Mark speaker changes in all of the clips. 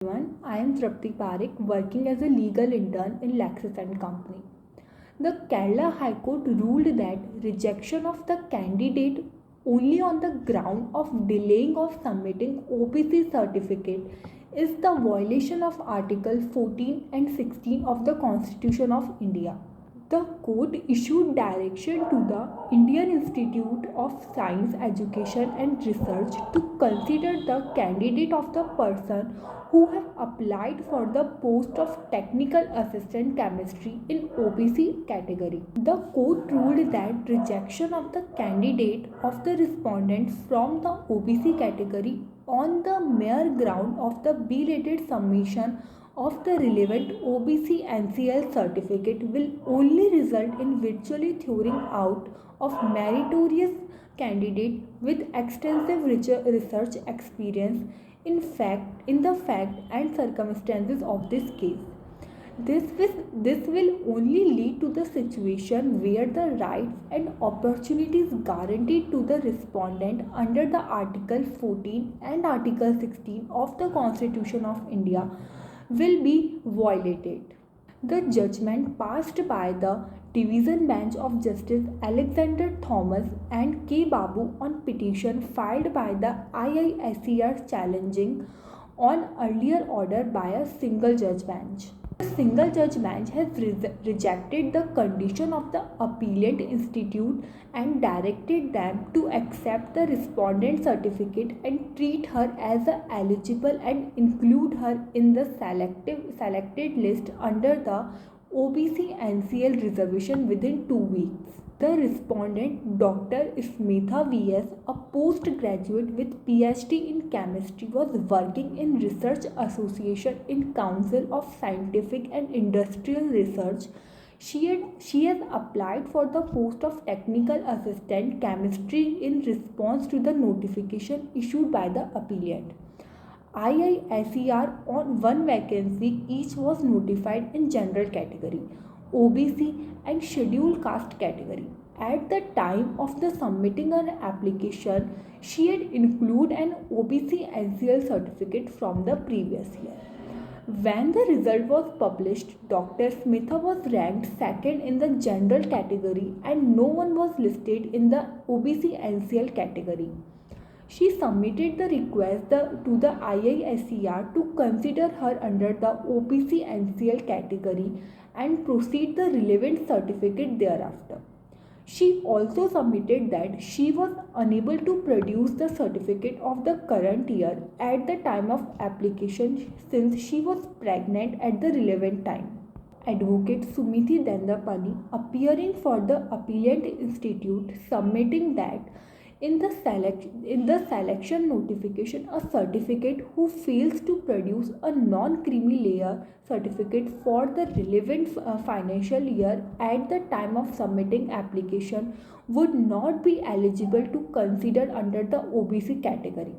Speaker 1: Everyone, I am Trapti Parekh, working as a legal intern in Lexis and Company. The Kerala High Court ruled that rejection of the candidate only on the ground of delaying of submitting OBC certificate is the violation of Article 14 and 16 of the Constitution of India. The court issued direction to the Indian Institute of Science, Education and Research to consider the candidate of the person who have applied for the post of Technical Assistant Chemistry in OBC category. The court ruled that rejection of the candidate of the respondent from the OBC category on the mere ground of the belated submission of the relevant OBC NCL certificate will only result in virtually throwing out of meritorious candidate with extensive research experience in the fact and circumstances of this case. This will only lead to the situation where the rights and opportunities guaranteed to the respondent under the Article 14 and Article 16 of the Constitution of India will be violated. The judgment passed by the Division Bench of Justice Alexander Thomas and K. Babu on petition filed by the IISER challenging on earlier order by a single judge bench. The single judge bench has rejected the condition of the appellant institute and directed them to accept the respondent certificate and treat her as eligible and include her in the selected list under the OBC NCL reservation within 2 weeks. The respondent, Dr. Smitha VS, a postgraduate with PhD in chemistry, was working in Research Association in Council of Scientific and Industrial Research. She has applied for the post of Technical Assistant Chemistry in response to the notification issued by the appellant. IISER on one vacancy each was notified in general category, OBC and scheduled caste category. At the time of the submitting an application, she had included an OBC NCL certificate from the previous year. When the result was published, Dr. Smitha was ranked second in the general category and no one was listed in the OBC NCL category. She submitted the request to the IISER to consider her under the OBC NCL category and proceed the relevant certificate thereafter. She also submitted that she was unable to produce the certificate of the current year at the time of application since she was pregnant at the relevant time. Advocate Sumiti Dandapani, appearing for the Appellant Institute, submitting that in the selection notification, a certificate who fails to produce a non-creamy layer certificate for the relevant financial year at the time of submitting application would not be eligible to consider under the OBC category.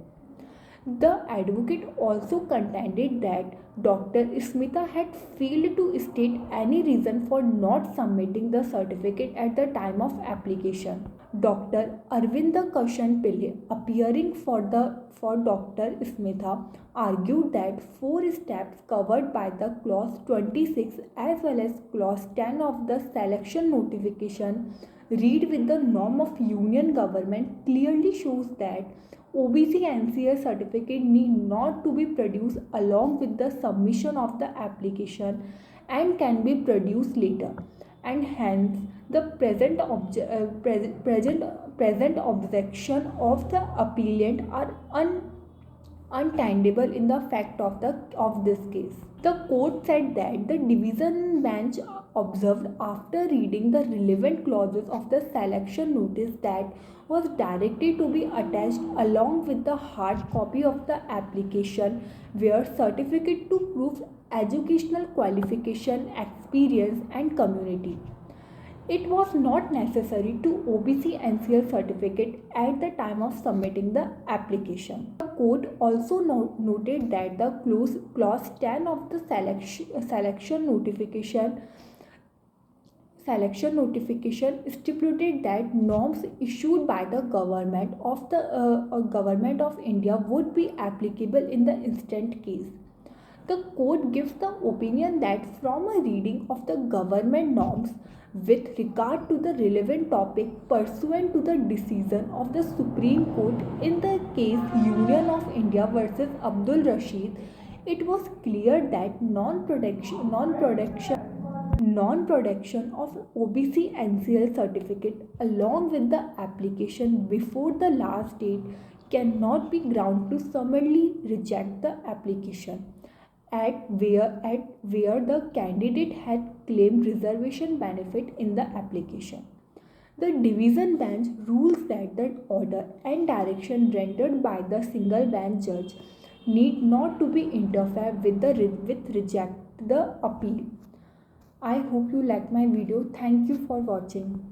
Speaker 1: The advocate also contended that Dr. Smita had failed to state any reason for not submitting the certificate at the time of application. Dr. Arvinda Kashan Pillai, appearing for Dr. Smita, argued that four steps covered by the clause 26 as well as clause 10 of the selection notification read with the norm of union government clearly shows that OBC NCL certificate need not to be produced along with the submission of the application and can be produced later, and hence the present objection of the appellant are untenable in the fact of this case. The court said that the division bench observed after reading the relevant clauses of the selection notice that was directed to be attached along with the hard copy of the application where certificate to prove educational qualification, experience and community. It was not necessary to OBC NCL certificate at the time of submitting the application. The court also noted that the clause 10 of the selection notification stipulated that norms issued by the government of India would be applicable in the instant case. The court gives the opinion that from a reading of the government norms with regard to the relevant topic pursuant to the decision of the Supreme Court in the case Union of India versus Abdul Rashid, it was clear that non-production of OBC NCL certificate along with the application before the last date cannot be ground to summarily reject the application at where the candidate had claimed reservation benefit in the application. The division bench rules that the order and direction rendered by the single bench judge need not to be interfered with reject the appeal. I hope you like my video. Thank you for watching.